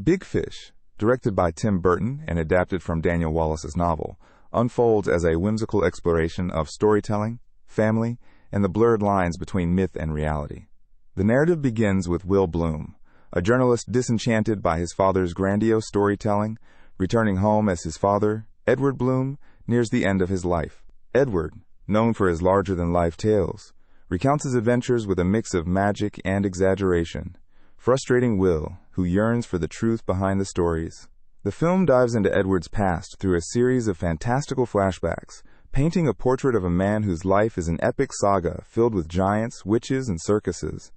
Big Fish, directed by Tim Burton and adapted from Daniel Wallace's novel, unfolds as a whimsical exploration of storytelling, family, and the blurred lines between myth and reality. The narrative begins with Will Bloom, a journalist disenchanted by his father's grandiose storytelling, returning home as his father, Edward Bloom, nears the end of his life. Edward, known for his larger-than-life tales, recounts his adventures with a mix of magic and exaggeration, frustrating Will, who yearns for the truth behind the stories. The film dives into Edward's past through a series of fantastical flashbacks, painting a portrait of a man whose life is an epic saga filled with giants, witches, and circuses,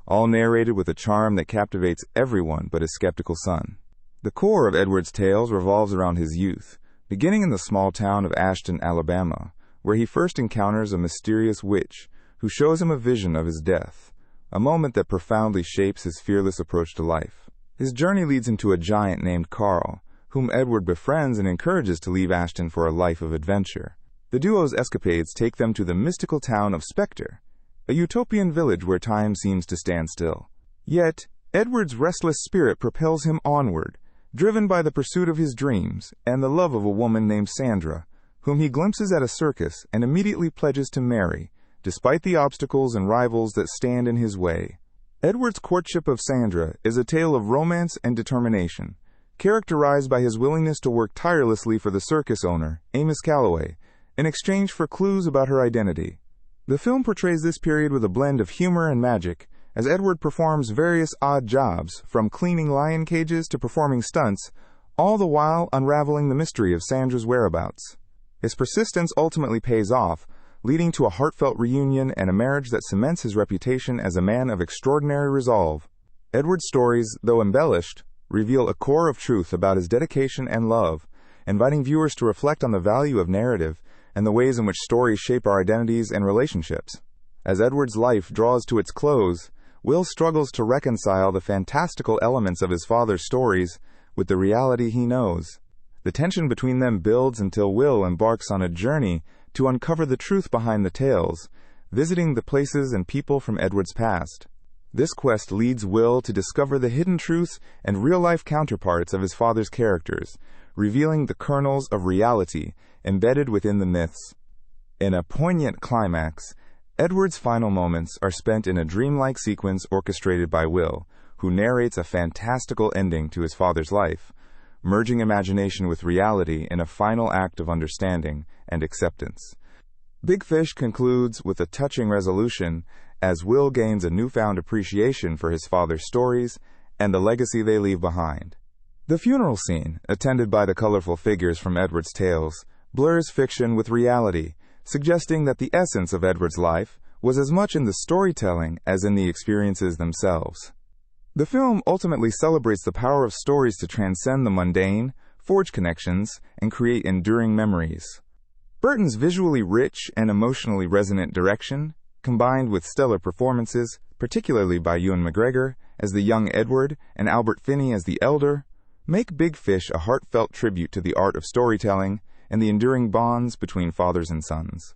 all narrated with a charm that captivates everyone but his skeptical son. The core of Edward's tales revolves around his youth, beginning in the small town of Ashton, Alabama, where he first encounters a mysterious witch who shows him a vision of his death, a moment that profoundly shapes his fearless approach to life. His journey leads him to a giant named Carl, whom Edward befriends and encourages to leave Ashton for a life of adventure. The duo's escapades take them to the mystical town of Spectre, a utopian village where time seems to stand still. Yet, Edward's restless spirit propels him onward, driven by the pursuit of his dreams and the love of a woman named Sandra, whom he glimpses at a circus and immediately pledges to marry, despite the obstacles and rivals that stand in his way. Edward's courtship of Sandra is a tale of romance and determination, characterized by his willingness to work tirelessly for the circus owner, Amos Calloway, in exchange for clues about her identity. The film portrays this period with a blend of humor and magic, as Edward performs various odd jobs, from cleaning lion cages to performing stunts, all the while unraveling the mystery of Sandra's whereabouts. His persistence ultimately pays off, leading to a heartfelt reunion and a marriage that cements his reputation as a man of extraordinary resolve. Edward's stories, though embellished, reveal a core of truth about his dedication and love, inviting viewers to reflect on the value of narrative and the ways in which stories shape our identities and relationships. As Edward's life draws to its close, Will struggles to reconcile the fantastical elements of his father's stories with the reality he knows. The tension between them builds until Will embarks on a journey to uncover the truth behind the tales, visiting the places and people from Edward's past. This quest leads Will to discover the hidden truths and real-life counterparts of his father's characters, revealing the kernels of reality embedded within the myths. In a poignant climax, Edward's final moments are spent in a dreamlike sequence orchestrated by Will, who narrates a fantastical ending to his father's life, merging imagination with reality in a final act of understanding and acceptance. Big Fish concludes with a touching resolution as Will gains a newfound appreciation for his father's stories and the legacy they leave behind. The funeral scene, attended by the colorful figures from Edward's tales, blurs fiction with reality, suggesting that the essence of Edward's life was as much in the storytelling as in the experiences themselves. The film ultimately celebrates the power of stories to transcend the mundane, forge connections, and create enduring memories. Burton's visually rich and emotionally resonant direction, combined with stellar performances, particularly by Ewan McGregor as the young Edward and Albert Finney as the elder, make Big Fish a heartfelt tribute to the art of storytelling and the enduring bonds between fathers and sons.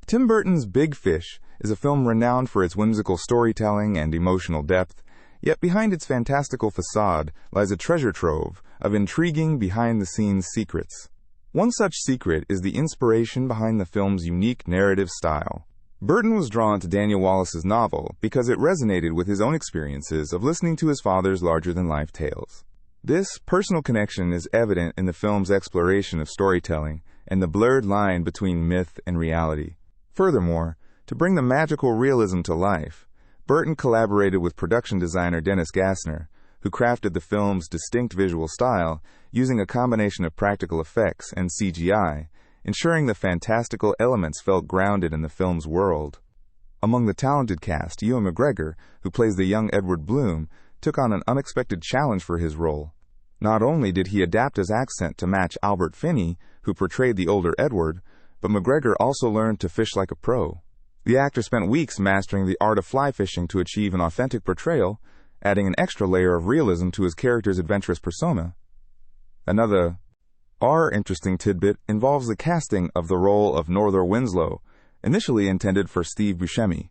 Tim Burton's Big Fish is a film renowned for its whimsical storytelling and emotional depth, yet behind its fantastical facade lies a treasure trove of intriguing behind-the-scenes secrets. One such secret is the inspiration behind the film's unique narrative style. Burton was drawn to Daniel Wallace's novel because it resonated with his own experiences of listening to his father's larger-than-life tales. This personal connection is evident in the film's exploration of storytelling and the blurred line between myth and reality. Furthermore, to bring the magical realism to life, Burton collaborated with production designer Dennis Gassner, who crafted the film's distinct visual style using a combination of practical effects and CGI, ensuring the fantastical elements felt grounded in the film's world. Among the talented cast, Ewan McGregor, who plays the young Edward Bloom, took on an unexpected challenge for his role. Not only did he adapt his accent to match Albert Finney, who portrayed the older Edward, but McGregor also learned to fish like a pro. The actor spent weeks mastering the art of fly fishing to achieve an authentic portrayal, adding an extra layer of realism to his character's adventurous persona. Another interesting tidbit involves the casting of the role of Norther Winslow, initially intended for Steve Buscemi.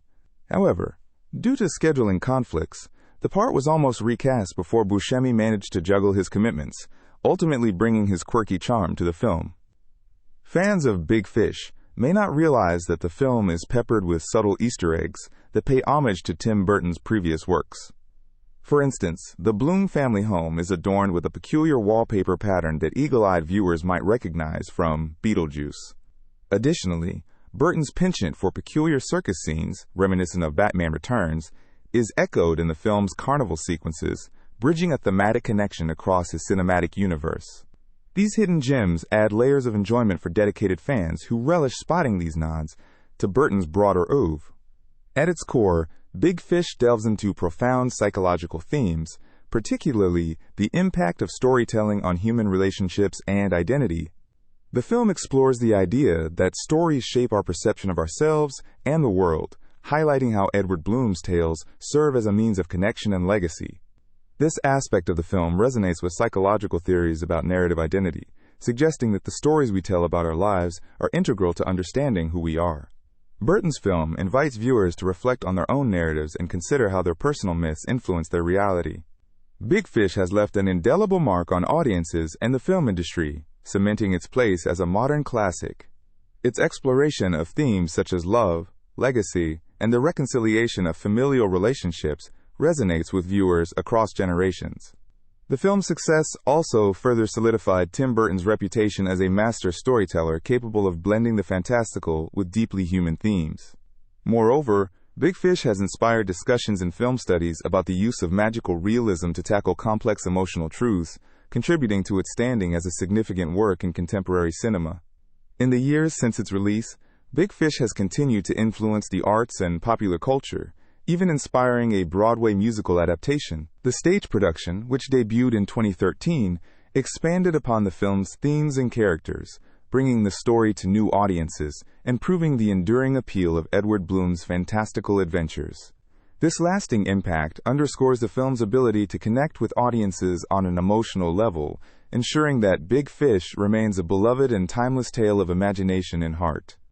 However, due to scheduling conflicts, The part was almost recast before Buscemi managed to juggle his commitments, ultimately bringing his quirky charm to the film. Fans of Big Fish may not realize that the film is peppered with subtle Easter eggs that pay homage to Tim Burton's previous works. For instance, the Bloom family home is adorned with a peculiar wallpaper pattern that eagle-eyed viewers might recognize from Beetlejuice. Additionally, Burton's penchant for peculiar circus scenes, reminiscent of Batman Returns, is echoed in the film's carnival sequences, bridging a thematic connection across his cinematic universe. These hidden gems add layers of enjoyment for dedicated fans who relish spotting these nods to Burton's broader oeuvre. At its core, Big Fish delves into profound psychological themes, particularly the impact of storytelling on human relationships and identity. The film explores the idea that stories shape our perception of ourselves and the world, highlighting how Edward Bloom's tales serve as a means of connection and legacy. This aspect of the film resonates with psychological theories about narrative identity, suggesting that the stories we tell about our lives are integral to understanding who we are. Burton's film invites viewers to reflect on their own narratives and consider how their personal myths influence their reality. Big Fish has left an indelible mark on audiences and the film industry, cementing its place as a modern classic. Its exploration of themes such as love, legacy, and the reconciliation of familial relationships resonates with viewers across generations. The film's success also further solidified Tim Burton's reputation as a master storyteller capable of blending the fantastical with deeply human themes. Moreover, Big Fish has inspired discussions in film studies about the use of magical realism to tackle complex emotional truths, contributing to its standing as a significant work in contemporary cinema. In the years since its release, Big Fish has continued to influence the arts and popular culture, even inspiring a Broadway musical adaptation. The stage production, which debuted in 2013, expanded upon the film's themes and characters, bringing the story to new audiences and proving the enduring appeal of Edward Bloom's fantastical adventures. This lasting impact underscores the film's ability to connect with audiences on an emotional level, ensuring that Big Fish remains a beloved and timeless tale of imagination and heart.